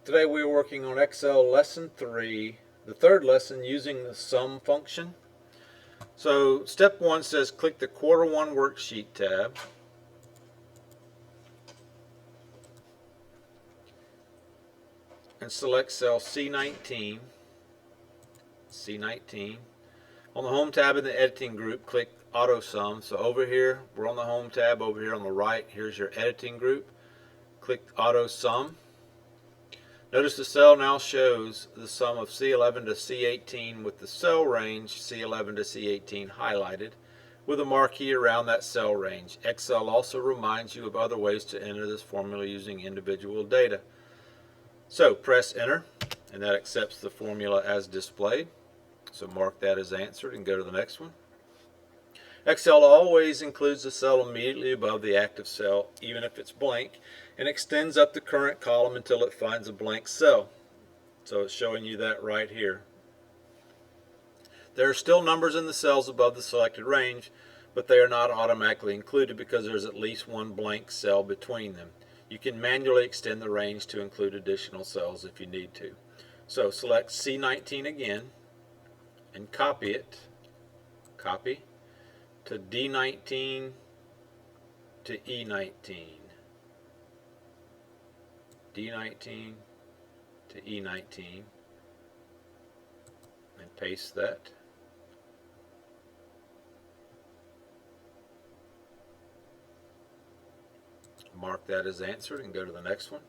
Today we are working on Excel Lesson 3, the third lesson, using the sum function. So step 1 says click the Quarter 1 Worksheet tab. And select cell C19. On the Home tab in the Editing group, click Auto Sum. So over here, we're on the Home tab. Over here on the right, here's your Editing group. Click Auto Sum. Notice the cell now shows the sum of C11 to C18 with the cell range C11 to C18 highlighted with a marquee around that cell range. Excel also reminds you of other ways to enter this formula using individual data. So press enter, and that accepts the formula as displayed. So mark that as answered and go to the next one. Excel always includes the cell immediately above the active cell, even if it's blank, and extends up the current column until it finds a blank cell. So it's showing you that right here. There are still numbers in the cells above the selected range, but they are not automatically included because there's at least one blank cell between them. You can manually extend the range to include additional cells if you need to. So select C19 again and copy it. Copy to D19 to E19. D19 to E19 and paste that. Mark that as answered and go to the next one.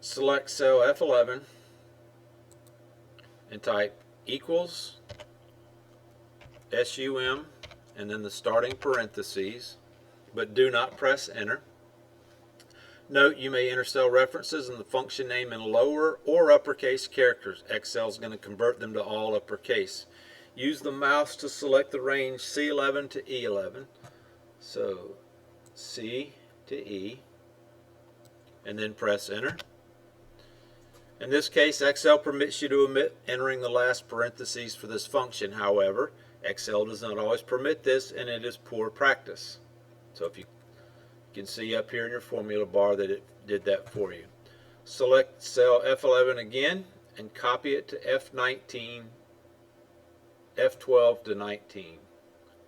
Select cell F11 and type equals SUM and then the starting parentheses, but do not press enter. Note you may enter cell references and the function name in lower or uppercase characters. Excel is going to convert them to all uppercase. Use the mouse to select the range C11 to E11. So C to E, and then press enter. In this case, Excel permits you to omit entering the last parentheses for this function. However, Excel does not always permit this, and it is poor practice. So if you can see up here in your formula bar that it did that for you. Select cell F11 again and copy it to F19, F12 to 19.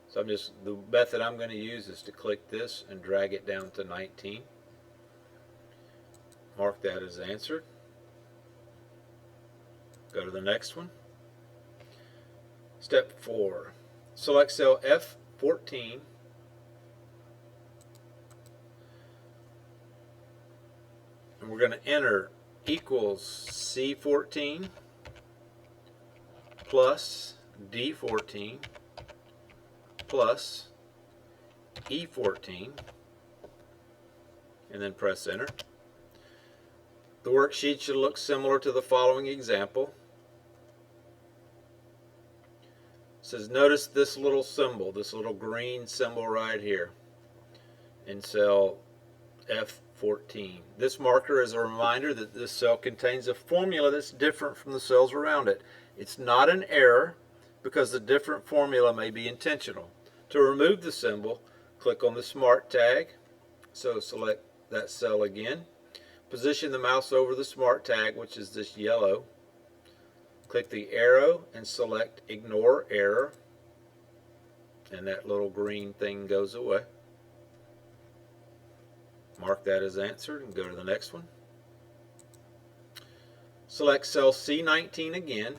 So the method I'm going to use is to click this and drag it down to 19. Mark that as answered. Go to the next one. Step 4. Select cell F14 and we're going to enter equals C14 plus D14 plus E14 and then press enter. The worksheet should look similar to the following example. It says notice this little symbol, this little green symbol right here in cell F14. This marker is a reminder that this cell contains a formula that's different from the cells around it. It's not an error because the different formula may be intentional. To remove the symbol, click on the Smart tag. So select that cell again. Position the mouse over the Smart tag, which is this yellow. Click the arrow and select Ignore Error, and that little green thing goes away. Mark that as answered and go to the next one. Select cell C19 again.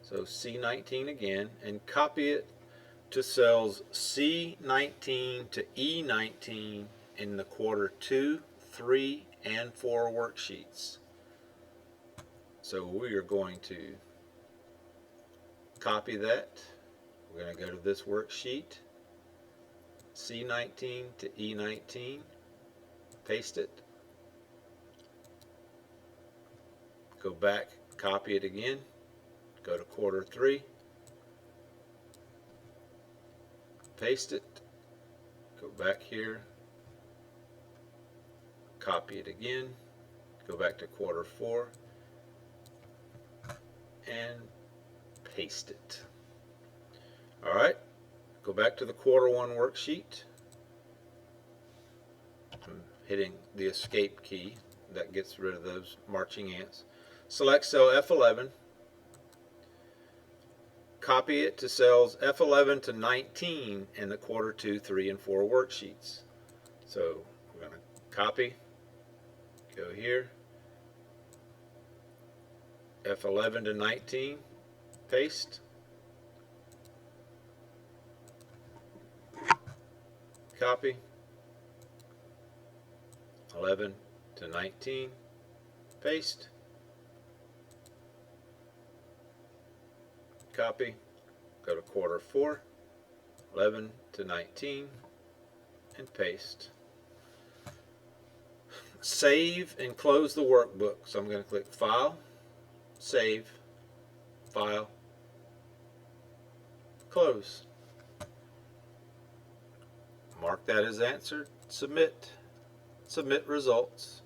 So C19 again and copy it to cells C19 to E19 in the quarter 2, 3, and 4 worksheets. So we are going to copy that. We're going to go to this worksheet, C19 to E19, paste it, go back, copy it again, go to quarter 3, paste it, go back here, copy it again, go back to quarter 4, and paste it. Alright, go back to the quarter one worksheet. I'm hitting the escape key. That gets rid of those marching ants. Select cell F11. Copy it to cells F11 to 19 in the quarter 2, 3, and 4 worksheets. So we're going to copy, go here, F11 to 19, paste, copy, 11 to 19, paste, copy, go to quarter 4, 11 to 19, and paste. Save and close the workbook. So I'm going to click File, Save, File, Close. Mark that as answered, submit, submit results.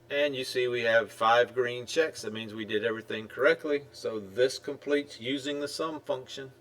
And you see we have 5 green checks. That means we did everything correctly. So this completes using the sum function.